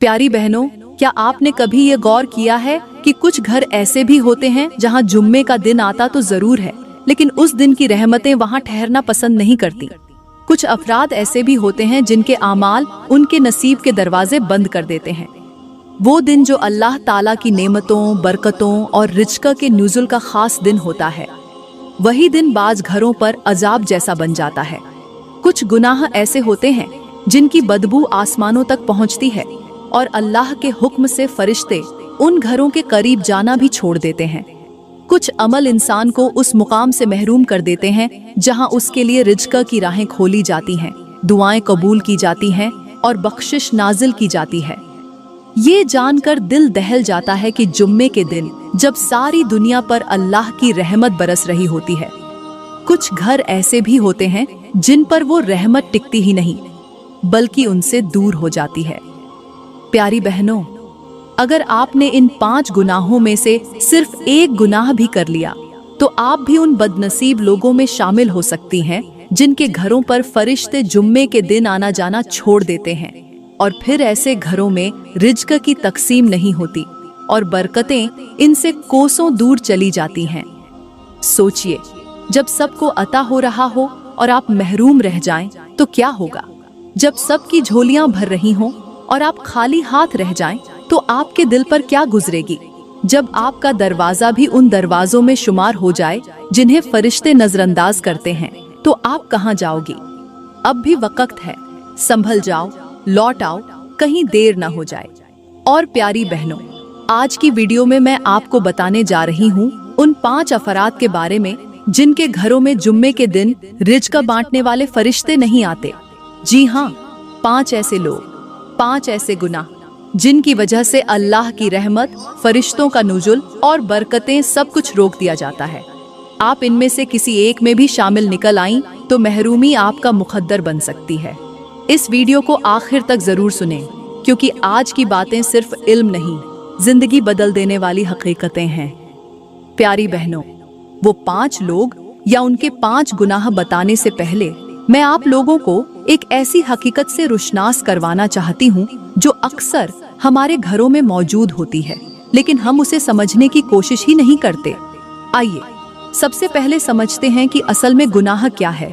प्यारी बहनों, क्या आपने कभी ये गौर किया है कि कुछ घर ऐसे भी होते हैं जहां जुम्मे का दिन आता तो जरूर है, लेकिन उस दिन की रहमतें वहां ठहरना पसंद नहीं करती। कुछ अफराद ऐसे भी होते हैं जिनके आमाल उनके नसीब के दरवाजे बंद कर देते हैं। वो दिन जो अल्लाह ताला की नेमतों, बरकतों और रिज़्क़ के नुज़ुल का खास दिन होता है, वही दिन बाज घरों पर अजाब जैसा बन जाता है। कुछ गुनाह ऐसे होते हैं जिनकी बदबू आसमानों तक पहुंचती है और अल्लाह के हुक्म से फरिश्ते उन घरों के करीब जाना भी छोड़ देते हैं। कुछ अमल इंसान को उस मुकाम से महरूम कर देते हैं जहां उसके लिए रिज़्क़ की राहें खोली जाती हैं, दुआएं कबूल की जाती हैं और बख्शिश नाजिल की जाती है। ये जानकर दिल दहल जाता है कि जुम्मे के दिन जब सारी दुनिया पर अल्लाह की रहमत बरस रही होती है, कुछ घर ऐसे भी होते हैं जिन पर वो रहमत टिकती ही नहीं बल्कि उनसे दूर हो जाती है। प्यारी बहनों, अगर आपने इन 5 गुनाहों में से सिर्फ एक गुनाह भी कर लिया तो आप भी उन बदनसीब लोगों में शामिल हो सकती हैं जिनके घरों पर फरिश्ते जुम्मे के दिन आना जाना छोड़ देते हैं और फिर ऐसे घरों में रिज़्क़ की तकसीम नहीं होती और बरकतें इनसे कोसों दूर चली जाती हैं। सोचिए, जब सबको अता हो रहा हो और आप महरूम रह जाएं तो क्या होगा? जब सबकी झोलियां भर रही हों और आप खाली हाथ रह जाएं तो आपके दिल पर क्या गुजरेगी? जब आपका दरवाजा भी उन दरवाजों में शुमार हो जाए जिन्हें फरिश्ते नजरअंदाज करते हैं, तो आप कहां जाओगी? अब भी वक्त है, संभल जाओ, लौट आओ, कहीं देर ना हो जाए। और प्यारी बहनों, आज की वीडियो में मैं आपको बताने जा रही हूँ उन 5 अफराद के बारे में जिनके घरों में जुम्मे के दिन रिज़्क़ बांटने वाले फरिश्ते नहीं आते। जी हाँ, 5 ऐसे लोग, 5 ऐसे गुनाह जिनकी वजह से अल्लाह की रहमत, फरिश्तों का नुज़ुल और बरकतें सब कुछ रोक दिया जाता है। आप इनमें से किसी एक में भी शामिल निकल आईं तो महरूमी आपका मुक़द्दर बन सकती है। इस वीडियो को आखिर तक जरूर सुनें, क्योंकि आज की बातें सिर्फ इल्म नहीं, जिंदगी बदल देने वाली हकीकतें हैं। प्यारी बहनों, वो 5 लोग या उनके 5 गुनाह बताने से पहले मैं आप लोगों को एक ऐसी हकीकत से रुशनास करवाना चाहती हूँ जो अक्सर हमारे घरों में मौजूद होती है, लेकिन हम उसे समझने की कोशिश ही नहीं करते। आइए सबसे पहले समझते हैं कि असल में गुनाह क्या है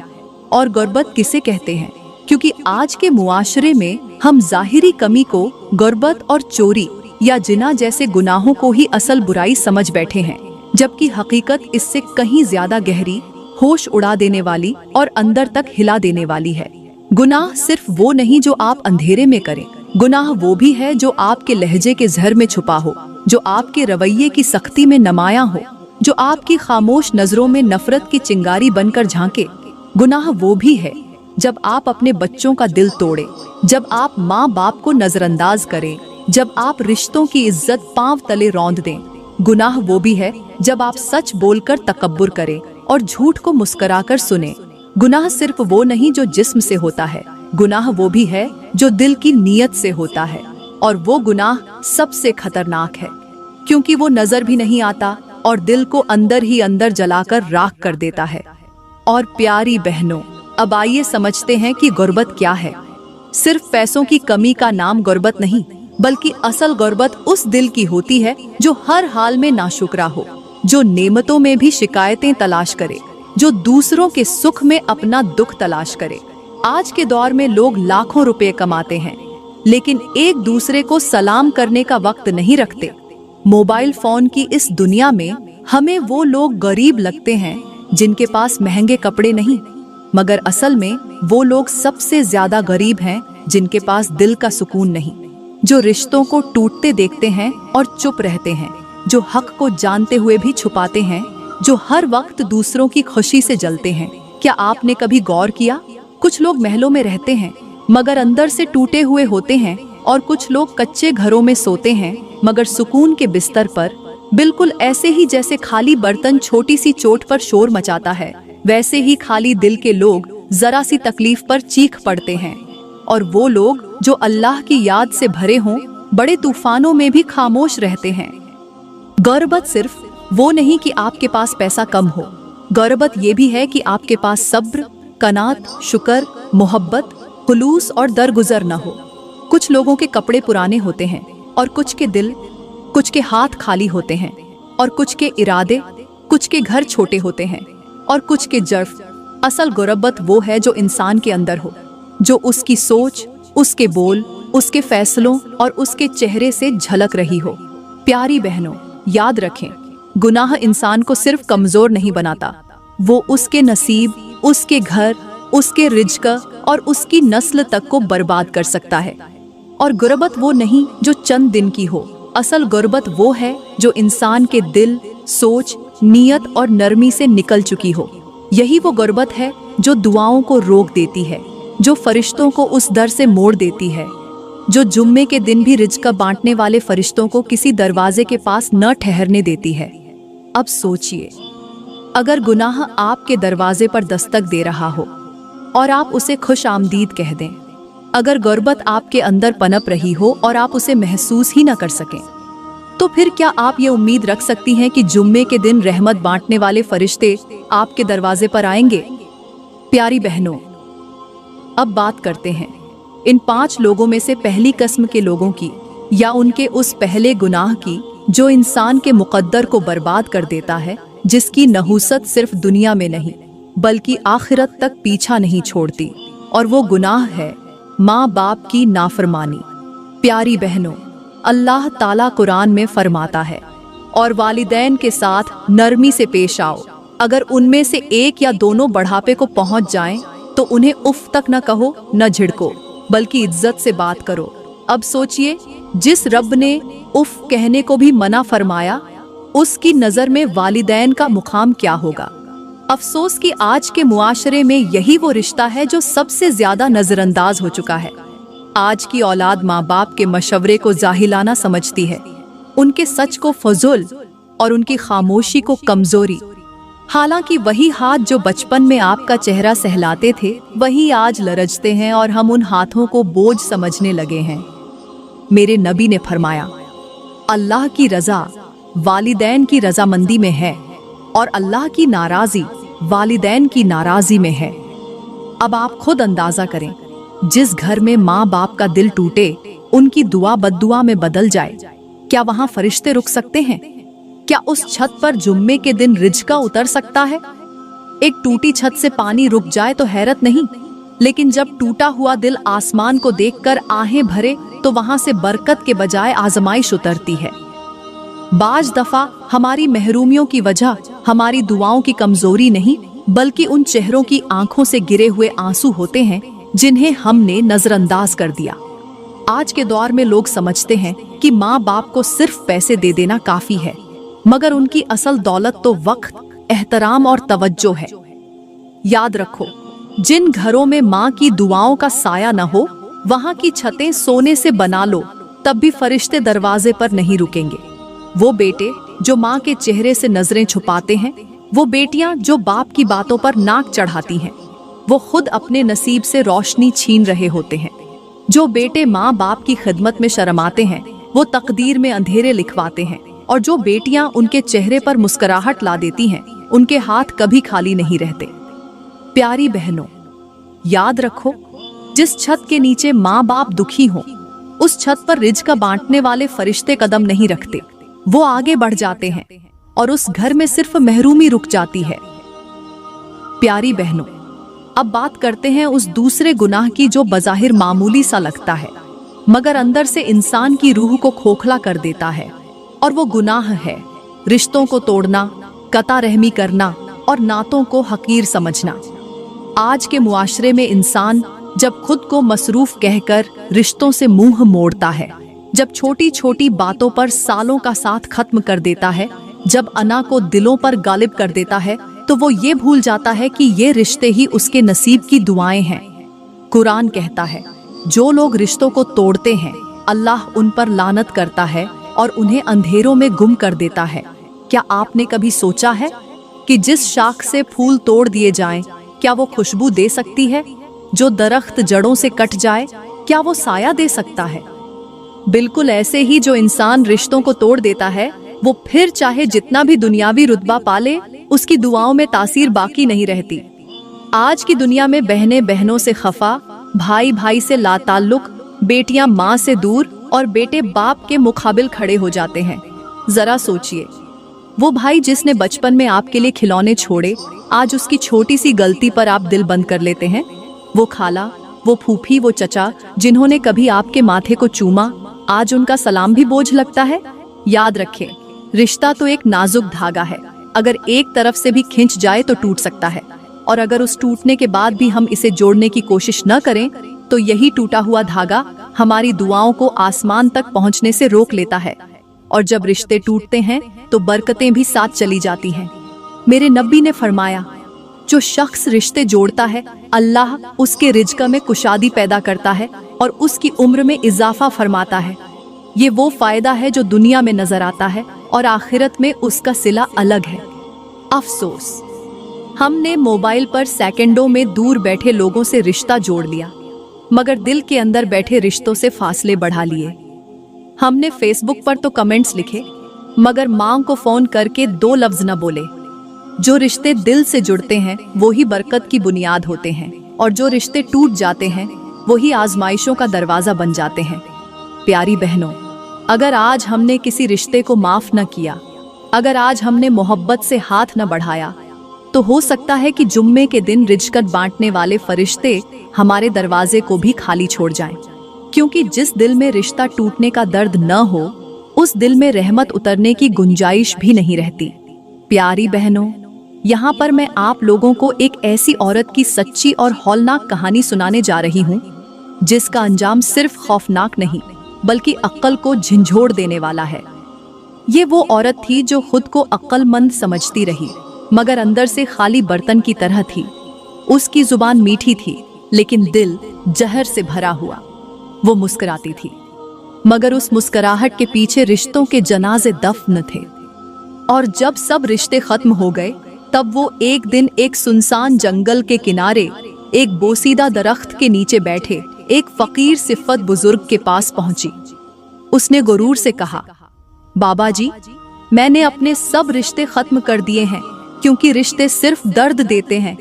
और गुर्बत किसे कहते हैं, क्योंकि आज के मुआशरे में हम ज़ाहिरी कमी को गुर्बत और चोरी या जिना जैसे गुनाहों को ही असल बुराई समझ बैठे हैं, जबकि हकीकत इससे कहीं ज्यादा गहरी, होश उड़ा देने वाली और अंदर तक हिला देने वाली है। गुनाह सिर्फ वो नहीं जो आप अंधेरे में करें, गुनाह वो भी है जो आपके लहजे के ज़हर में छुपा हो, जो आपके रवैये की सख्ती में नमाया हो, जो आपकी खामोश नजरों में नफरत की चिंगारी बनकर झांके। गुनाह वो भी है जब आप अपने बच्चों का दिल तोड़े, जब आप माँ बाप को नजरअंदाज करें, जब आप रिश्तों की इज्जत पांव तले रौंद दें। गुनाह वो भी है जब आप सच बोलकर तकब्बुर करें और झूठ को मुस्कुराकर सुने। गुनाह सिर्फ वो नहीं जो जिस्म से होता है, गुनाह वो भी है जो दिल की नीयत से होता है, और वो गुनाह सबसे खतरनाक है क्योंकि वो नजर भी नहीं आता और दिल को अंदर ही अंदर जलाकर राख कर देता है। और प्यारी बहनों, अब आइए समझते हैं कि गुर्बत क्या है। सिर्फ पैसों की कमी का नाम गुर्बत नहीं, बल्कि असल गुर्बत उस दिल की होती है जो हर हाल में नाशुक्रा हो, जो नेमतों में भी शिकायतें तलाश करे, जो दूसरों के सुख में अपना दुख तलाश करे। आज के दौर में लोग लाखों रुपए कमाते हैं, लेकिन एक दूसरे को सलाम करने का वक्त नहीं रखते। मोबाइल फोन की इस दुनिया में हमें वो लोग गरीब लगते हैं जिनके पास महंगे कपड़े नहीं, मगर असल में वो लोग सबसे ज्यादा गरीब हैं जिनके पास दिल का सुकून नहीं, जो रिश्तों को टूटते देखते हैं और चुप रहते हैं, जो हक को जानते हुए भी छुपाते हैं, जो हर वक्त दूसरों की खुशी से जलते हैं। क्या आपने कभी गौर किया, कुछ लोग महलों में रहते हैं मगर अंदर से टूटे हुए होते हैं, और कुछ लोग कच्चे घरों में सोते हैं मगर सुकून के बिस्तर पर, बिल्कुल ऐसे ही जैसे खाली बर्तन छोटी सी चोट पर शोर मचाता है, वैसे ही खाली दिल के लोग जरा सी तकलीफ पर चीख पड़ते हैं। और वो लोग जो अल्लाह की याद से भरे हों, बड़े तूफानों में भी खामोश रहते हैं। गुर्बत सिर्फ वो नहीं कि आपके पास पैसा कम हो, गुर्बत ये भी है कि आपके पास सब्र, कनात, शुक्र, मोहब्बत, खुलूस और दरगुजर न हो। कुछ लोगों के कपड़े पुराने होते हैं और कुछ के दिल, कुछ के हाथ खाली होते हैं और कुछ के इरादे, कुछ के घर छोटे होते हैं और कुछ के जर्फ। असल गुरबत वो है जो इंसान के अंदर हो, जो उसकी सोच, उसके बोल, उसके फैसलों और उसके चेहरे से झलक रही हो। प्यारी बहनों, याद रखें, गुनाह इंसान को सिर्फ कमजोर नहीं बनाता, वो उसके नसीब, उसके घर, उसके रिज्क और उसकी नस्ल तक को बर्बाद कर सकता है। और गुरबत वो नहीं जो चंद दिन की हो, असल गुरबत वो है जो इंसान के दिल, सोच, नियत और नरमी से निकल चुकी हो। यही वो गुरबत है जो दुआओं को रोक देती है, जो फरिश्तों को उस दर से मोड़ देती है, जो जुम्मे के दिन भी रिज्क बांटने वाले फरिश्तों को किसी दरवाजे के पास न ठहरने देती है। अब सोचिए, अगर गुनाह आपके दरवाजे पर दस्तक दे रहा हो और आप उसे खुश आमदीद कह दें, अगर गुरबत आपके अंदर पनप रही हो और आप उसे महसूस ही ना कर सकें, तो फिर क्या आप ये उम्मीद रख सकती हैं कि जुम्मे के दिन रहमत बांटने वाले फरिश्ते आपके दरवाजे पर आएंगे? प्यारी बहनों, अब बात करते हैं इन 5 लोगों में से पहली किस्म के लोगों की, या उनके उस पहले गुनाह की जो इंसान के मुकद्दर को बर्बाद कर देता है, जिसकी नहूसत सिर्फ दुनिया में नहीं बल्कि आखिरत तक पीछा नहीं छोड़ती, और वो गुनाह है माँ बाप की नाफरमानी। प्यारी बहनों, अल्लाह ताला कुरान में फरमाता है, और वालिदैन के साथ नरमी से पेश आओ। अगर उनमें से एक या दोनों बढ़ापे को पहुंच जाएं, तो उन्हें उफ तक न कहो, न झिड़को, बल्कि इज्जत से बात करो। अब सोचिए, जिस रब ने उफ कहने को भी मना फरमाया, उसकी नजर में वालिदैन का मुकाम क्या होगा। अफसोस कि आज के मुआशरे में यही वो रिश्ता है जो सबसे ज्यादा नजरअंदाज हो चुका है। आज की औलाद माँ बाप के मशवरे को जाहिलाना समझती है, उनके सच को फजूल और उनकी खामोशी को कमजोरी। हालांकि वही हाथ जो बचपन में आपका चेहरा सहलाते थे, वही आज लरजते हैं और हम उन हाथों को बोझ समझने लगे हैं। मेरे नबी ने फरमाया, अल्लाह की रजा वालिदैन की रजामंदी में है और अल्लाह की नाराजी वालिदैन की नाराजी में है। अब आप खुद अंदाजा करें, जिस घर में माँ बाप का दिल टूटे, उनकी दुआ बद्दुआ में बदल जाए, क्या वहाँ फरिश्ते रुक सकते हैं? क्या उस छत पर जुम्मे के दिन रिज्क उतर सकता है? एक टूटी छत से पानी रुक जाए तो हैरत नहीं, लेकिन जब टूटा हुआ दिल आसमान को देखकर आहें भरे, तो वहाँ से बरकत के बजाय आजमाइश उतरती है। बाज दफा हमारी महरूमियों की वजह हमारी दुआओं की कमजोरी नहीं, बल्कि उन चेहरों की आंखों से गिरे हुए आंसू होते हैं जिन्हें हमने नजरअंदाज कर दिया। आज के दौर में लोग समझते हैं कि माँ बाप को सिर्फ पैसे दे देना काफी है, मगर उनकी असल दौलत तो वक्त, एहतराम और तवज्जो है। याद रखो, जिन घरों में माँ की दुआओं का साया न हो, वहाँ की छतें सोने से बना लो, तब भी फरिश्ते दरवाजे पर नहीं रुकेंगे। वो बेटे जो माँ के चेहरे से नजरें छुपाते हैं, वो बेटियां जो बाप की बातों पर नाक चढ़ाती हैं, वो खुद अपने नसीब से रोशनी छीन रहे होते हैं। जो बेटे माँ बाप की खिदमत में शर्माते हैं, वो तकदीर में अंधेरे लिखवाते हैं, और जो बेटियां उनके चेहरे पर मुस्कुराहट ला देती हैं, उनके हाथ कभी खाली नहीं रहते। प्यारी बहनों, याद रखो, जिस छत के नीचे माँ बाप दुखी हों, उस छत पर रिज्क बांटने वाले फरिश्ते कदम नहीं रखते, वो आगे बढ़ जाते हैं और उस घर में सिर्फ महरूमी रुक जाती है। प्यारी बहनों, अब बात करते हैं उस दूसरे गुनाह की जो बज़ाहिर मामूली सा लगता है, मगर अंदर से इंसान की रूह को खोखला कर देता है, और वो गुनाह है रिश्तों को तोड़ना, कता रहमी करना और नातों को हकीर समझना। आज के मुआशरे में इंसान जब खुद को मसरूफ कहकर रिश्तों से मुंह मोड़ता है, जब छोटी छोटी बातों पर सालों का साथ खत्म कर देता है, जब अना को दिलों पर गालिब कर देता है, तो वो ये भूल जाता है कि ये रिश्ते ही उसके नसीब की दुआएं हैं। कुरान कहता है, जो लोग रिश्तों को तोड़ते हैं, अल्लाह उन पर लानत करता है और उन्हें अंधेरों में गुम कर देता है। क्या आपने कभी सोचा है कि जिस शाख से फूल तोड़ दिए जाएं, क्या वो खुशबू दे सकती है? जो दरख्त जड़ों से कट जाए, क्या वो साया दे सकता है? बिल्कुल ऐसे ही जो इंसान रिश्तों को तोड़ देता है, वो फिर चाहे जितना भी दुनियावी रुतबा पाले, उसकी दुआओं में तासीर बाकी नहीं रहती। आज की दुनिया में बहनें बहनों से खफा, भाई भाई से लाताल्लुक, बेटियां माँ से दूर और बेटे बाप के मुकाबिल खड़े हो जाते हैं। जरा सोचिए, वो भाई जिसने बचपन में आपके लिए खिलौने छोड़े, आज उसकी छोटी सी गलती पर आप दिल बंद कर लेते हैं। वो खाला, वो फूफी, वो चचा जिन्होंने कभी आपके माथे को चूमा, आज उनका सलाम भी बोझ लगता है। याद रखें, रिश्ता तो एक नाजुक धागा है, अगर एक तरफ से भी खिंच जाए तो टूट सकता है, और अगर उस टूटने के बाद भी हम इसे जोड़ने की कोशिश न करें तो यही टूटा हुआ धागा हमारी दुआओं को आसमान तक पहुंचने से रोक लेता है। और जब रिश्ते टूटते हैं तो बरकतें भी साथ चली जाती हैं। मेरे नबी ने फरमाया, जो शख्स रिश्ते जोड़ता है, अल्लाह उसके रिज़्क़ में कुशादी पैदा करता है और उसकी उम्र में इजाफा फरमाता है। ये वो फायदा है जो दुनिया में नजर आता है और आखिरत में उसका सिला अलग है। अफसोस, हमने मोबाइल पर सेकंडों में दूर बैठे लोगों से रिश्ता जोड़ लिया, मगर दिल के अंदर बैठे रिश्तों से फासले बढ़ा लिए। हमने फेसबुक पर तो कमेंट्स लिखे, मगर मां को फोन करके 2 लफ्ज न बोले। जो रिश्ते दिल से जुड़ते हैं वो ही बरकत की बुनियाद होते हैं, और जो रिश्ते टूट जाते हैं वही आजमाइशों का दरवाजा बन जाते हैं। प्यारी बहनों, अगर आज हमने किसी रिश्ते को माफ न किया, अगर आज हमने मोहब्बत से हाथ न बढ़ाया, तो हो सकता है कि जुम्मे के दिन रिज़्क़ बांटने वाले फरिश्ते हमारे दरवाजे को भी खाली छोड़ जाएं। क्योंकि जिस दिल में रिश्ता टूटने का दर्द न हो, उस दिल में रहमत उतरने की गुंजाइश भी नहीं रहती। प्यारी बहनों, यहाँ पर मैं आप लोगों को एक ऐसी औरत की सच्ची और हौलनाक कहानी सुनाने जा रही हूँ, जिसका अंजाम सिर्फ खौफनाक नहीं बल्कि अक्ल को झंझोड़ देने वाला है। ये वो औरत थी जो खुद को अक्लमंद समझती रही, मगर अंदर से खाली बर्तन की तरह थी। उसकी जुबान मीठी थी, लेकिन दिल जहर से भरा हुआ। वो मुस्कुराती थी, मगर उस मुस्कुराहट के पीछे रिश्तों के जनाजे दफन थे। और जब सब रिश्ते खत्म हो गए, तब वो एक दिन एक सुनसान जंगल के किनारे एक बोसीदा दरख्त के नीचे बैठे एक फकीर सिफत बुजुर्ग के पास पहुंची। उसने गुरूर से कहा, बाबा जी, मैंने अपने सब रिश्ते खत्म कर दिए हैं, क्योंकि रिश्ते सिर्फ दर्द देते हैं।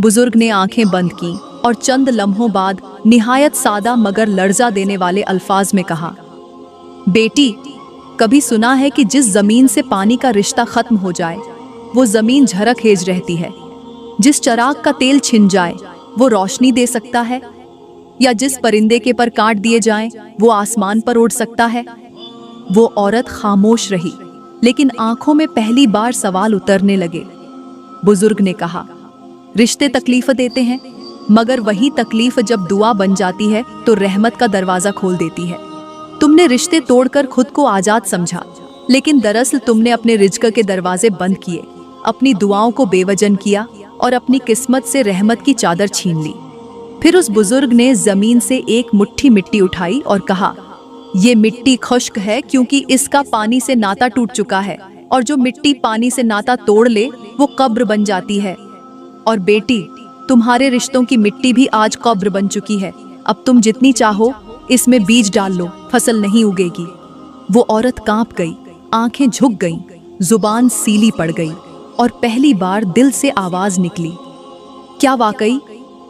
बुजुर्ग ने आंखें बंद की और चंद लम्हों बाद निहायत सादा मगर लर्जा देने वाले अल्फाज में कहा, बेटी, कभी सुना है कि जिस जमीन से पानी का रिश्ता खत्म हो जाए वो जमीन झरखेज रहती है? जिस चराग का तेल छिन जाए वो रोशनी दे सकता है? या जिस परिंदे के पर काट दिए जाएं वो आसमान पर उड़ सकता है? वो औरत खामोश रही, लेकिन आंखों में पहली बार सवाल उतरने लगे। बुजुर्ग ने कहा, रिश्ते तकलीफ देते हैं, मगर वही तकलीफ जब दुआ बन जाती है तो रहमत का दरवाजा खोल देती है। तुमने रिश्ते तोड़कर खुद को आजाद समझा, लेकिन दरअसल तुमने अपने रिज़्क़ के दरवाजे बंद किए, अपनी दुआओं को बेवजन किया और अपनी किस्मत से रहमत की चादर छीन ली। फिर उस बुजुर्ग ने जमीन से एक मुट्ठी मिट्टी उठाई और कहा, ये मिट्टी खुश्क है क्योंकि इसका पानी से नाता टूट चुका है, और जो मिट्टी पानी से नाता तोड़ ले वो कब्र बन जाती है। और बेटी, तुम्हारे रिश्तों की मिट्टी भी आज कब्र बन चुकी है। अब तुम जितनी चाहो इसमें बीज डाल लो, फसल नहीं उगेगी। वो औरत कांप गई, आंखें झुक गईं, जुबान सीली पड़ गई और पहली बार दिल से आवाज निकली, क्या वाकई?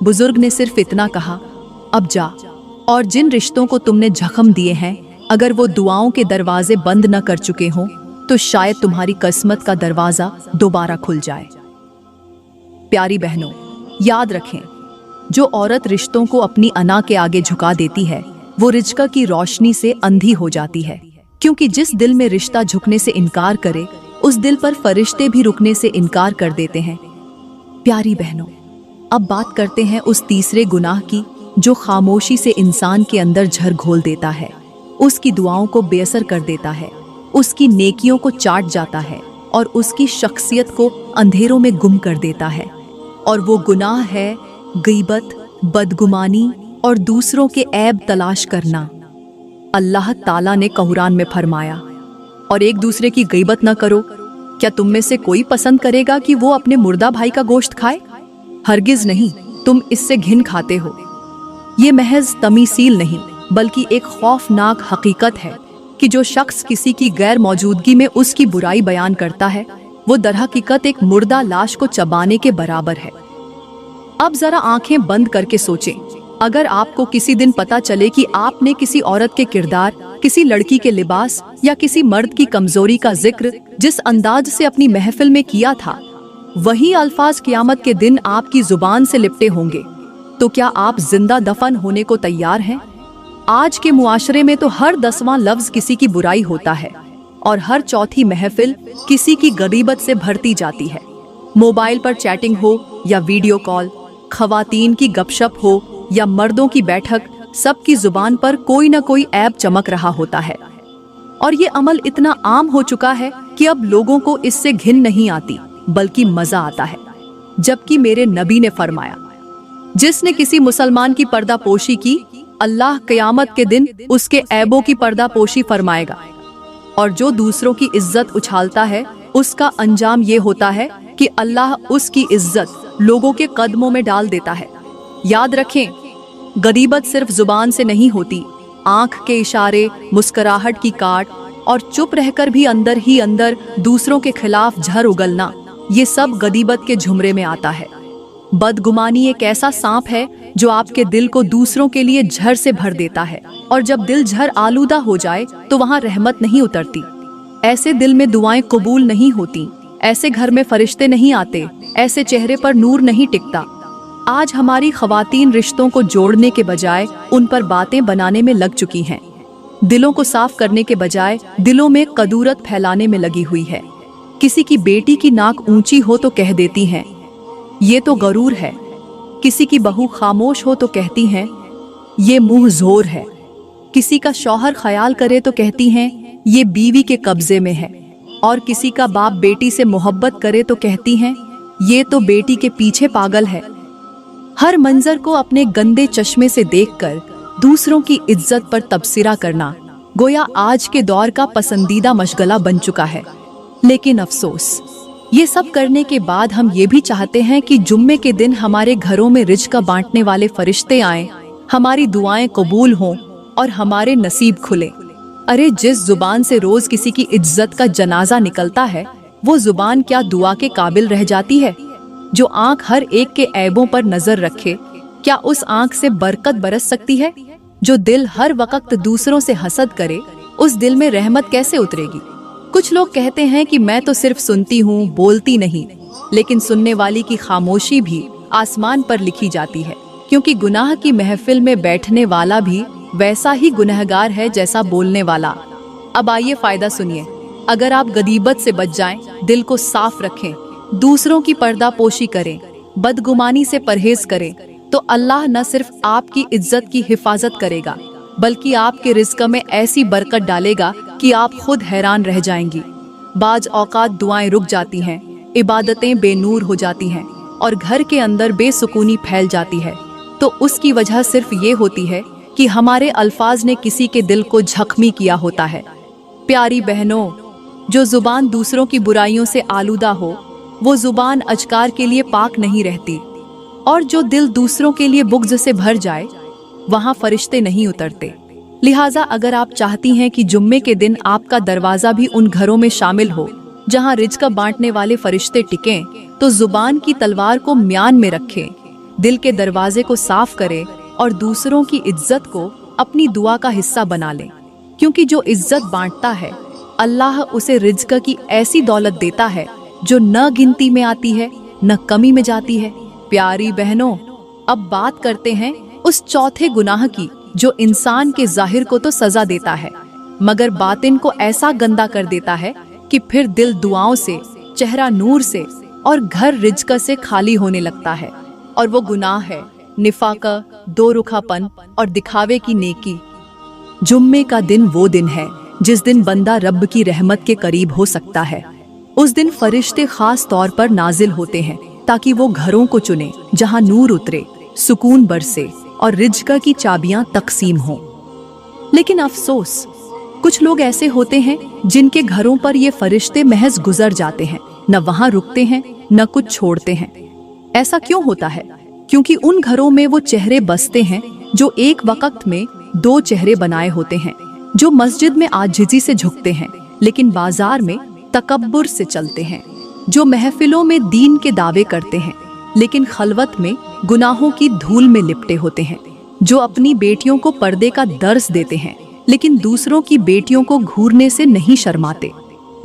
बुजुर्ग ने सिर्फ इतना कहा, अब जा, और जिन रिश्तों को तुमने जख्म दिए हैं, अगर वो दुआओं के दरवाजे बंद न कर चुके हों तो शायद तुम्हारी किस्मत का दरवाजा दोबारा खुल जाए। प्यारी बहनों, याद रखें, जो औरत रिश्तों को अपनी अना के आगे झुका देती है वो रिज़्क़ की रोशनी से अंधी हो जाती है। क्योंकि जिस दिल में रिश्ता झुकने से इनकार करे, उस दिल पर फरिश्ते भी रुकने से इनकार कर देते हैं। प्यारी बहनों, अब बात करते हैं उस तीसरे गुनाह की जो खामोशी से इंसान के अंदर झर घोल देता है, उसकी दुआओं को बेअसर कर देता है, उसकी नेकियों को चाट जाता है और उसकी शख्सियत को अंधेरों में गुम कर देता है। और वो गुनाह है गीबत, बदगुमानी और दूसरों के ऐब तलाश करना। अल्लाह ताला ने कुरान में फरमाया, और एक दूसरे की गीबत न करो। क्या तुम में से कोई पसंद करेगा कि वो अपने मुर्दा भाई का गोश्त खाए? हरगिज नहीं, तुम इससे घिन खाते हो। ये महज तमीसील नहीं बल्कि एक खौफनाक हकीकत है कि जो शख्स किसी की गैर मौजूदगी में उसकी बुराई बयान करता है वो दरहकीकत एक मुर्दा लाश को चबाने के बराबर है। अब जरा आंखें बंद करके सोचें, अगर आपको किसी दिन पता चले कि आपने किसी औरत के किरदार, किसी लड़की के लिबास या किसी मर्द की कमजोरी का जिक्र जिस अंदाज से अपनी महफिल में किया था, वही अल्फाज क़यामत के दिन आपकी जुबान से लिपटे होंगे, तो क्या आप जिंदा दफन होने को तैयार हैं? आज के मुआशरे में तो हर 10वां लफ्ज किसी की बुराई होता है और हर चौथी महफिल किसी की गरीबत से भरती जाती है। मोबाइल पर चैटिंग हो या वीडियो कॉल, खवातीन की गपशप हो या मर्दों की बैठक, सबकी जुबान पर कोई न कोई ऐब चमक रहा होता है। और ये अमल इतना आम हो चुका है कि अब लोगों को इससे घिन नहीं आती बल्कि मजा आता है। जबकि मेरे नबी ने फरमाया, जिसने किसी मुसलमान की पर्दापोशी की, अल्लाह क़यामत के दिन उसके ऐबों की पर्दापोशी फरमाएगा। और जो दूसरों की इज्जत उछालता है, उसका अंजाम ये होता है कि अल्लाह उसकी इज्जत लोगों के कदमों में डाल देता है। याद रखें, गरीबत सिर्फ जुबान से नहीं होती, आंख के इशारे, मुस्कुराहट की काट और चुप रहकर भी अंदर ही अंदर दूसरों के खिलाफ झर उगलना, ये सब गरीबत के झुमरे में आता है। बदगुमानी एक ऐसा सांप है जो आपके दिल को दूसरों के लिए झर से भर देता है, और जब दिल झर आलूदा हो जाए तो वहाँ रहमत नहीं उतरती। ऐसे दिल में दुआएं कबूल नहीं होती, ऐसे घर में फरिश्ते नहीं आते, ऐसे चेहरे पर नूर नहीं टिकता। आज हमारी खवातीन रिश्तों को जोड़ने के बजाय उन पर बातें बनाने में लग चुकी हैं। दिलों को साफ करने के बजाय दिलों में कदूरत फैलाने में लगी हुई है। किसी की बेटी की नाक ऊंची हो तो कह देती हैं, ये तो गरूर है। किसी की बहू खामोश हो तो कहती हैं, ये मुंह जोर है। किसी का शौहर ख्याल करे तो कहती हैं, ये बीवी के कब्जे में है। और किसी का बाप बेटी से मोहब्बत करे तो कहती हैं, ये तो बेटी के पीछे पागल है। हर मंजर को अपने गंदे चश्मे से देखकर दूसरों की इज्जत पर तबसरा करना गोया आज के दौर का पसंदीदा मशगला बन चुका है। लेकिन अफसोस, ये सब करने के बाद हम ये भी चाहते हैं कि जुम्मे के दिन हमारे घरों में रिज़्क़ बांटने वाले फरिश्ते आएं, हमारी दुआएं कबूल हों और हमारे नसीब खुले। अरे, जिस जुबान से रोज किसी की इज्जत का जनाजा निकलता है, वो जुबान क्या दुआ के काबिल रह जाती है? जो आंख हर एक के ऐबों पर नजर रखे, क्या उस आंख से बरकत बरस सकती है? जो दिल हर वक्त दूसरों से हसद करे, उस दिल में रहमत कैसे उतरेगी? कुछ लोग कहते हैं कि मैं तो सिर्फ सुनती हूँ, बोलती नहीं, लेकिन सुनने वाली की खामोशी भी आसमान पर लिखी जाती है, क्योंकि गुनाह की महफिल में बैठने वाला भी वैसा ही गुनहगार है जैसा बोलने वाला। अब आइए फायदा सुनिए। अगर आप गदीबत से बच जाएं, दिल को साफ रखें, दूसरों की पर्दापोशी करें, बदगुमानी से परहेज करें, तो अल्लाह न सिर्फ आपकी इज्जत की हिफाजत करेगा, बल्कि आपके रिज़्क़ में ऐसी बरकत डालेगा कि आप खुद हैरान रह जाएंगी। बाज औकात दुआएं रुक जाती हैं, इबादतें बेनूर हो जाती हैं और घर के अंदर बेसुकूनी फैल जाती है, तो उसकी वजह सिर्फ ये होती है कि हमारे अल्फाज ने किसी के दिल को जख्मी किया होता है। प्यारी बहनों, जो जुबान दूसरों की बुराइयों से आलूदा हो, वो जुबान अजकार के लिए पाक नहीं रहती, और जो दिल दूसरों के लिए बुग़्ज़ से भर जाए, वहाँ फरिश्ते नहीं उतरते। लिहाजा अगर आप चाहती हैं कि जुम्मे के दिन आपका दरवाज़ा भी उन घरों में शामिल हो जहाँ रिज़्क़ बांटने वाले फरिश्ते टिकें, तो जुबान की तलवार को म्यान में रखें, दिल के दरवाजे को साफ करें और दूसरों की इज्जत को अपनी दुआ का हिस्सा बना लें। क्योंकि जो इज्जत बांटता है, अल्लाह उसे रिज़्क़ की ऐसी दौलत देता है जो न गिनती में आती है न कमी में जाती है। प्यारी बहनों, अब बात करते हैं उस चौथे गुनाह की जो इंसान के जाहिर को तो सजा देता है, मगर बातिन को ऐसा गंदा कर देता है कि फिर दिल दुआओं से, चेहरा नूर से और घर रिज़्क़ से खाली होने लगता है। और वो गुनाह है निफाक, दो रुखापन और दिखावे की नेकी। जुम्मे का दिन वो दिन है जिस दिन बंदा रब की रहमत के करीब हो सकता है। उस दिन फरिश्ते खास तौर पर नाजिल होते हैं ताकि वो घरों को चुने जहां नूर उतरे, सुकून बरसे और रिज़्क़ की चाबियां तकसीम हों। लेकिन अफसोस, कुछ लोग ऐसे होते हैं जिनके घरों पर ये फरिश्ते महज गुजर जाते हैं, न वहां रुकते हैं न कुछ छोड़ते हैं। ऐसा क्यों होता है? क्योंकि उन घरों में वो चेहरे बसते हैं जो एक वक्त में दो चेहरे बनाए होते हैं, जो मस्जिद में आजिज़ी से झुकते हैं लेकिन बाजार में तकब्बुर से चलते हैं, जो महफिलों में दीन के दावे करते हैं लेकिन खलवत में गुनाहों की धूल में लिपटे होते हैं, जो अपनी बेटियों को पर्दे का दर्स देते हैं लेकिन दूसरों की बेटियों को घूरने से नहीं शर्माते,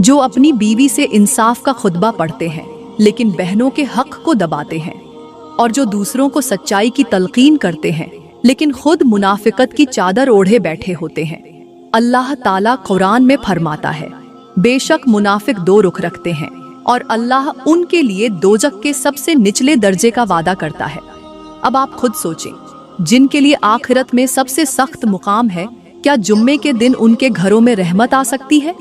जो अपनी बीवी से इंसाफ का खुतबा पढ़ते हैं लेकिन बहनों के हक को दबाते हैं, और जो दूसरों को सच्चाई की तलकीन करते हैं लेकिन खुद मुनाफिकत की चादर ओढ़े बैठे होते हैं। अल्लाह ताला कुरान में फरमाता है, बेशक मुनाफिक दो रुख रखते हैं और अल्लाह उनके लिए दोजख के सबसे निचले दर्जे का वादा करता है। अब आप खुद सोचें, जिनके लिए आखिरत में सबसे सख्त मुकाम है, क्या जुम्मे के दिन उनके घरों में रहमत आ सकती है?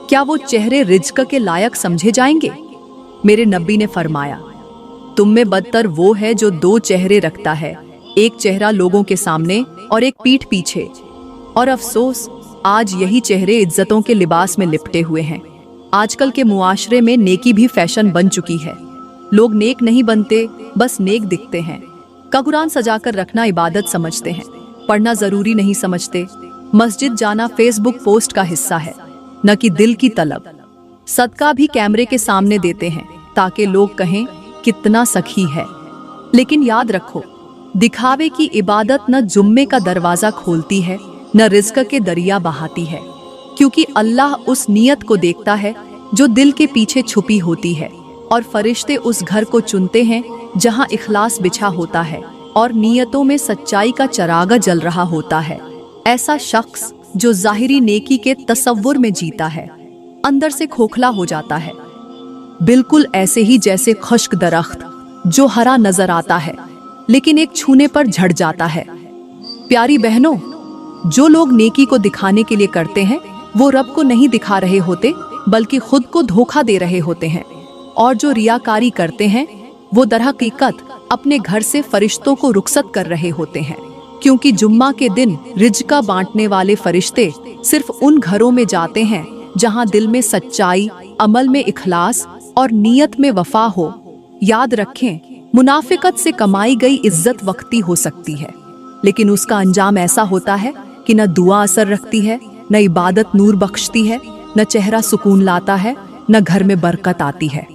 क्या वो चेहरे रिज्क के लायक समझे जाएंगे? मेरे नबी ने फरमाया, तुम में बदतर वो है जो दो चेहरे रखता है, एक चेहरा लोगों के सामने और एक पीठ पीछे। और अफसोस, आज यही चेहरे इज्जतों के लिबास में लिपटे हुए हैं। आजकल के मुआशरे में नेकी भी फैशन बन चुकी है। लोग नेक नहीं बनते, बस नेक दिखते हैं। कुरान सजाकर रखना इबादत समझते हैं, पढ़ना जरूरी नहीं समझते। मस्जिद जाना फेसबुक पोस्ट का हिस्सा है, न कि दिल की तलब। सदका भी कैमरे के सामने देते हैं ताकि लोग कहें कितना सखी है। लेकिन याद रखो, दिखावे की इबादत न जुम्मे का दरवाजा खोलती है न रिज़्क के दरिया बहाती है, क्योंकि अल्लाह उस नियत को देखता है जो दिल के पीछे छुपी होती है, और फरिश्ते उस घर को चुनते हैं जहां इखलास बिछा होता है और नियतों में सच्चाई का चरागा जल रहा होता है। ऐसा शख्स जो ज़ाहिरी नेकी के तसव्वुर में जीता है, अंदर से खोखला हो जाता है, बिल्कुल ऐसे ही जैसे खुश्क दरख्त जो हरा नजर आता है लेकिन एक छूने पर झड़ जाता है। प्यारी बहनों, जो लोग नेकी को दिखाने के लिए करते हैं वो रब को नहीं दिखा रहे होते बल्कि खुद को धोखा दे रहे होते हैं, और जो रियाकारी करते हैं वो दरहकीकत अपने घर से फरिश्तों को रुखसत कर रहे होते हैं, क्योंकि जुम्मा के दिन रिज़्क बांटने वाले फरिश्ते सिर्फ उन घरों में जाते हैं जहां दिल में सच्चाई, अमल में इखलास और नियत में वफा हो। याद रखें, मुनाफिकत से कमाई गई इज्जत वक्ती हो सकती है, लेकिन उसका अंजाम ऐसा होता है कि न दुआ असर रखती है, न इबादत नूर बख्शती है, न चेहरा सुकून लाता है, न घर में बरकत आती है।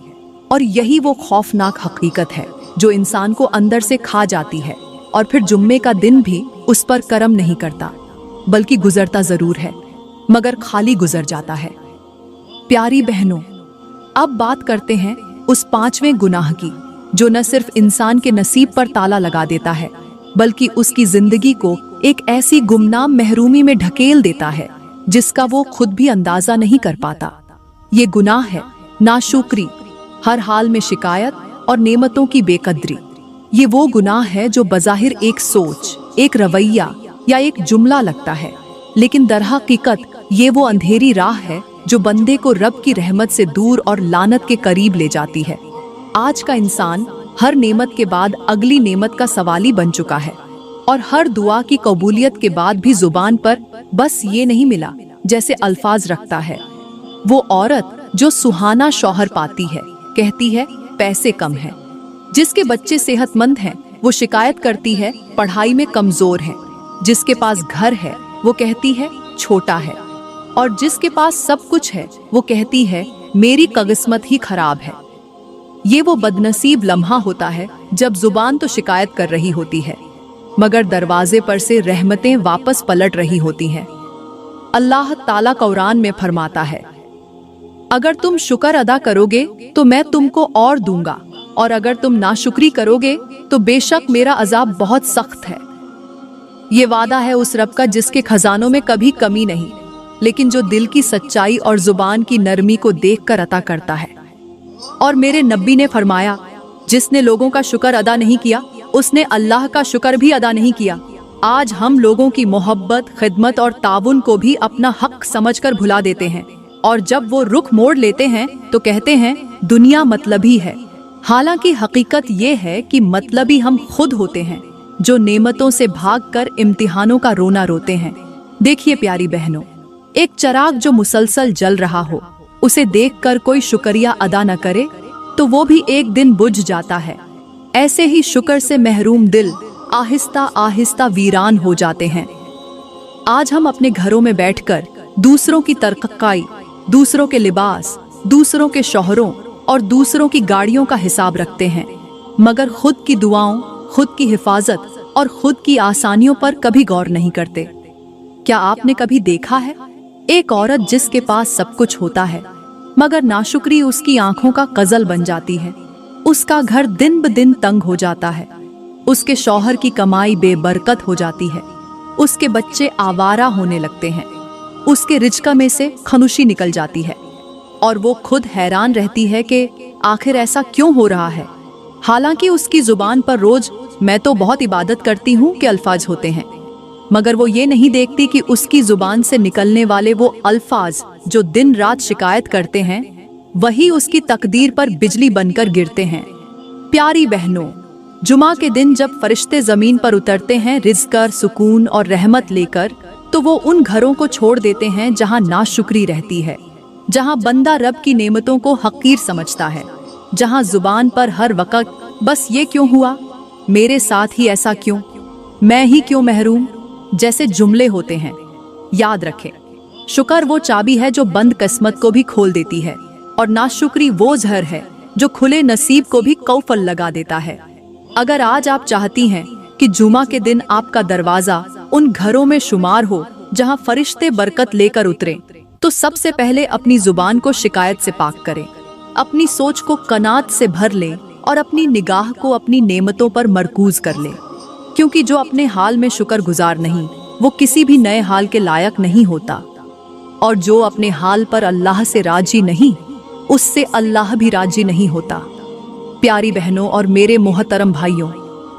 और यही वो खौफनाक हकीकत है जो इंसान को अंदर से खा जाती है, और फिर जुम्मे का दिन भी उस पर करम नहीं करता, बल्कि गुजरता जरूर है मगर खाली गुजर जाता है। प्यारी बहनों, अब बात करते हैं उस पांचवें गुनाह की, जो न सिर्फ इंसान के नसीब पर ताला लगा देता है बल्कि उसकी जिंदगी को एक ऐसी गुमनाम महरूमी में ढकेल देता है जिसका वो खुद भी अंदाजा नहीं कर पाता। ये गुनाह है नाशुक्री, हर हाल में शिकायत और नेमतों की बेकदरी। ये वो गुनाह है जो बज़ाहिर एक सोच, एक रवैया या एक जुमला लगता है, लेकिन दरहकीकत ये वो अंधेरी राह है जो बंदे को रब की रहमत से दूर और लानत के करीब ले जाती है। आज का इंसान हर नेमत के बाद अगली नेमत का सवाली बन चुका है, और हर दुआ की कबूलियत के बाद भी जुबान पर बस ये नहीं मिला जैसे अल्फाज रखता है। वो औरत जो सुहाना शौहर पाती है कहती है पैसे कम हैं, जिसके बच्चे सेहतमंद हैं वो शिकायत करती है पढ़ाई में कमजोर है, जिसके पास घर है वो कहती है छोटा है, और जिसके पास सब कुछ है वो कहती है मेरी किस्मत ही खराब है। ये वो बदनसीब लम्हा होता है जब जुबान तो शिकायत कर रही होती है मगर दरवाजे पर से रहमतें वापस पलट रही होती हैं। अल्लाह ताला कुरान में फरमाता है, अगर तुम शुक्र अदा करोगे तो मैं तुमको और दूंगा, और अगर तुम नाशुक्री करोगे तो बेशक मेरा अजाब बहुत सख्त है। ये वादा है उस रब का जिसके खजानों में कभी कमी नहीं, लेकिन जो दिल की सच्चाई और जुबान की नरमी को देखकर अता करता है। और मेरे नबी ने फरमाया, जिसने लोगों का शुक्र अदा नहीं किया उसने अल्लाह का शुक्र भी अदा नहीं किया। आज हम लोगों की मोहब्बत, खिदमत और ताउन को भी अपना हक समझकर भुला देते हैं, और जब वो रुख मोड़ लेते हैं तो कहते हैं दुनिया मतलबी है। हालांकि हकीकत ये है कि मतलबी हम खुद होते हैं जो नेमतों से भागकर इम्तिहानों का रोना रोते हैं। देखिए प्यारी बहनों, एक चिराग जो मुसलसल जल रहा हो उसे देखकर कोई शुक्रिया अदा न करे तो वो भी एक दिन बुझ जाता है। ऐसे ही शुक्र से महरूम दिल आहिस्ता आहिस्ता वीरान हो जाते हैं। आज हम अपने घरों में बैठकर दूसरों की तरक्काई, दूसरों के लिबास, दूसरों के शौहरों और दूसरों की गाड़ियों का हिसाब रखते हैं, मगर खुद की दुआओं, खुद की हिफाजत और खुद की आसानियों पर कभी गौर नहीं करते। क्या आपने कभी देखा है एक औरत जिसके पास सब कुछ होता है मगर नाशुक्री उसकी आंखों का कजल बन जाती है। उसका घर दिन ब दिन तंग हो जाता है, उसके शौहर की कमाई बेबरकत हो जाती है, उसके बच्चे आवारा होने लगते हैं, उसके रिज्क में से खनुशी निकल जाती है और वो खुद हैरान रहती है कि आखिर ऐसा क्यों हो रहा है। हालांकि उसकी जुबान पर रोज मैं तो बहुत इबादत करती हूँ के अल्फाज होते हैं, मगर वो ये नहीं देखती कि उसकी जुबान से निकलने वाले वो अल्फाज जो दिन रात शिकायत करते हैं वही उसकी तकदीर पर बिजली बनकर गिरते हैं। प्यारी बहनों, जुमा के दिन जब फरिश्ते जमीन पर उतरते हैं रिज़्क, सुकून और रहमत लेकर, तो वो उन घरों को छोड़ देते हैं जहाँ नाशुक्री रहती है, जहाँ बंदा रब की नेमतों को हकीर समझता है, जहाँ जुबान पर हर वक्त बस ये क्यों हुआ, मेरे साथ ही ऐसा क्यों, मैं ही क्यों महरूम जैसे जुमले होते हैं। याद रखें, शुक्र वो चाबी है जो बंद किस्मत को भी खोल देती है और नाशुक्री वो जहर है जो खुले नसीब को भी कौफल लगा देता है। अगर आज आप चाहती हैं कि जुमा के दिन आपका दरवाजा उन घरों में शुमार हो जहां फरिश्ते बरकत लेकर उतरे, तो सबसे पहले अपनी जुबान को शिकायत से पाक करें, अपनी सोच को कनात से भर लें और अपनी निगाह को अपनी नेमतों पर मरकूज कर लें। क्योंकि जो अपने हाल में शुक्र गुजार नहीं वो किसी भी नए हाल के लायक नहीं होता, और जो अपने हाल पर अल्लाह से राजी नहीं उससे अल्लाह भी राजी नहीं होता। प्यारी बहनों और मेरे मोहतरम भाइयों,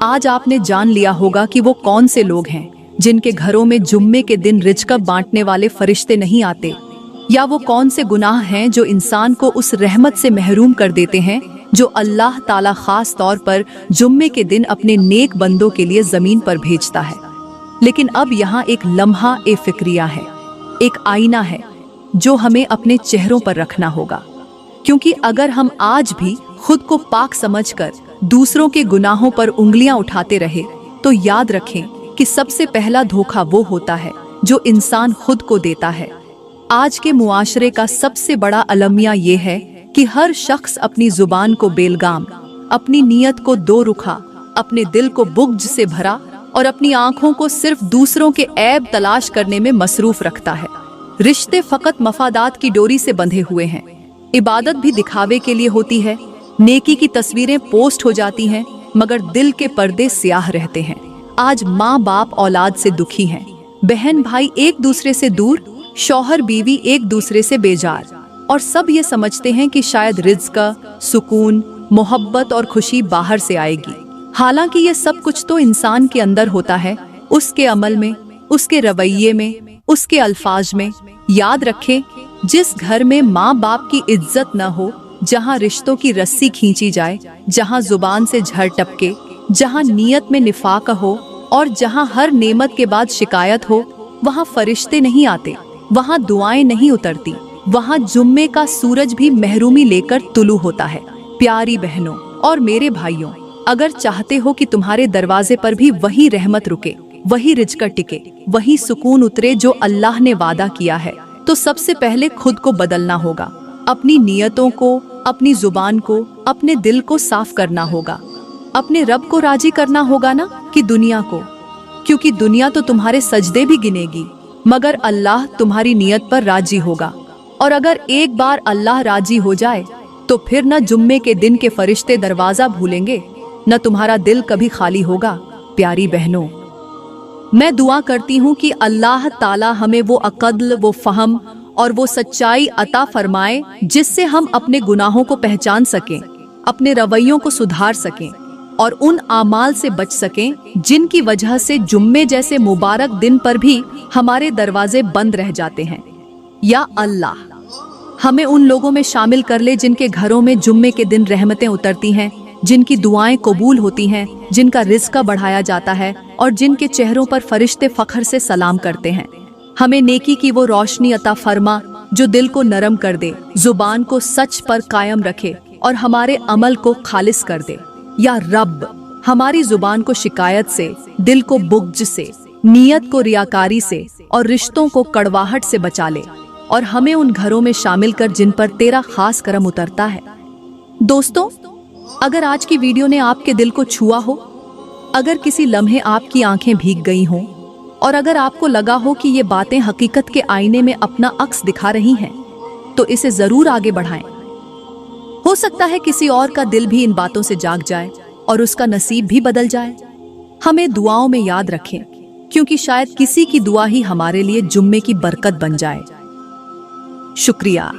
आज आपने जान लिया होगा कि वो कौन से लोग हैं जिनके घरों में जुम्मे के दिन रिज़्क बांटने वाले फरिश्ते नहीं आते, या वो कौन से गुनाह हैं जो इंसान को उस रहमत से महरूम कर देते हैं जो अल्लाह ताला खास तौर पर जुम्मे के दिन अपने नेक बंदों के लिए जमीन पर भेजता है। लेकिन अब यहाँ एक लम्हा ए फिक्रिया है, एक आईना है जो हमें अपने चेहरों पर रखना होगा। क्योंकि अगर हम आज भी खुद को पाक समझकर दूसरों के गुनाहों पर उंगलियां उठाते रहे, तो याद रखें कि सबसे पहला धोखा वो होता है जो इंसान खुद को देता है। आज के मुआशरे का सबसे बड़ा अलमिया ये है कि हर शख्स अपनी जुबान को बेलगाम, अपनी नीयत को दो रुखा, अपने दिल को बुग़्ज़ से भरा और अपनी आंखों को सिर्फ दूसरों के ऐब तलाश करने में मसरूफ रखता है। रिश्ते फकत मफादात की डोरी से बंधे हुए हैं, इबादत भी दिखावे के लिए होती है, नेकी की तस्वीरें पोस्ट हो जाती हैं, मगर दिल के पर्दे स्याह रहते हैं। आज माँ बाप औलाद से दुखी हैं, बहन भाई एक दूसरे से दूर, शौहर बीवी एक दूसरे से बेजार, और सब ये समझते हैं कि शायद रिज़्क, सुकून, मोहब्बत और खुशी बाहर से आएगी। हालांकि ये सब कुछ तो इंसान के अंदर होता है, उसके अमल में, उसके रवैये में, उसके अल्फाज में। याद रखें, जिस घर में माँ बाप की इज्जत न हो, जहाँ रिश्तों की रस्सी खींची जाए, जहाँ जुबान से झड़ टपके, जहाँ नीयत में निफाक हो और जहाँ हर नेमत के बाद शिकायत हो, वहाँ फरिश्ते नहीं आते, वहाँ दुआएं नहीं उतरती, वहाँ जुम्मे का सूरज भी महरूमी लेकर तुलू होता है। प्यारी बहनों और मेरे भाइयों, अगर चाहते हो कि तुम्हारे दरवाजे पर भी वही रहमत रुके, वही रिज़्क टिके, वही सुकून उतरे जो अल्लाह ने वादा किया है, तो सबसे पहले खुद को बदलना होगा। अपनी नियतों को, अपनी जुबान को, अपने दिल को साफ करना होगा। अपने रब को राजी करना होगा ना कि दुनिया को, क्योंकि दुनिया तो तुम्हारे सजदे भी गिनेगी, मगर अल्लाह तुम्हारी नियत पर राजी होगा। और अगर एक बार अल्लाह राजी हो जाए तो फिर न जुम्मे के दिन के फरिश्ते दरवाजा भूलेंगे, न तुम्हारा दिल कभी खाली होगा। प्यारी बहनों, मैं दुआ करती हूँ कि अल्लाह ताला हमें वो अक़ल, वो फ़हम और वो सच्चाई अता फरमाए जिससे हम अपने गुनाहों को पहचान सकें, अपने रवैयों को सुधार सकें और उन आमाल से बच सकें जिनकी वजह से जुम्मे जैसे मुबारक दिन पर भी हमारे दरवाजे बंद रह जाते हैं। या अल्लाह हमें उन लोगों में शामिल कर ले जिनके घरों में जुम्मे के दिन रहमतें उतरती हैं, जिनकी दुआएं कबूल होती हैं, जिनका रिज़्क बढ़ाया जाता है और जिनके चेहरों पर फरिश्ते फ़ख्र से सलाम करते हैं। हमें नेकी की वो रोशनी अता फरमा जो दिल को नरम कर दे, जुबान को सच पर कायम रखे और हमारे अमल को खालिस कर दे। या रब हमारी जुबान को शिकायत से, दिल को बुग़्ज़ से, नीयत को रियाकारी से और रिश्तों को कड़वाहट से बचा ले और हमें उन घरों में शामिल कर जिन पर तेरा खास करम उतरता है। दोस्तों, अगर आज की वीडियो ने आपके दिल को छुआ हो अगर किसी लम्हे आपकी आंखें भीग गई हों और अगर आपको लगा हो कि ये बातें हकीकत के आईने में अपना अक्स दिखा रही हैं, तो इसे जरूर आगे बढ़ाएं। हो सकता है किसी और का दिल भी इन बातों से जाग जाए और उसका नसीब भी बदल जाए। हमें दुआओं में याद रखें, क्योंकि शायद किसी की दुआ ही हमारे लिए जुम्मे की बरकत बन जाए। शुक्रिया।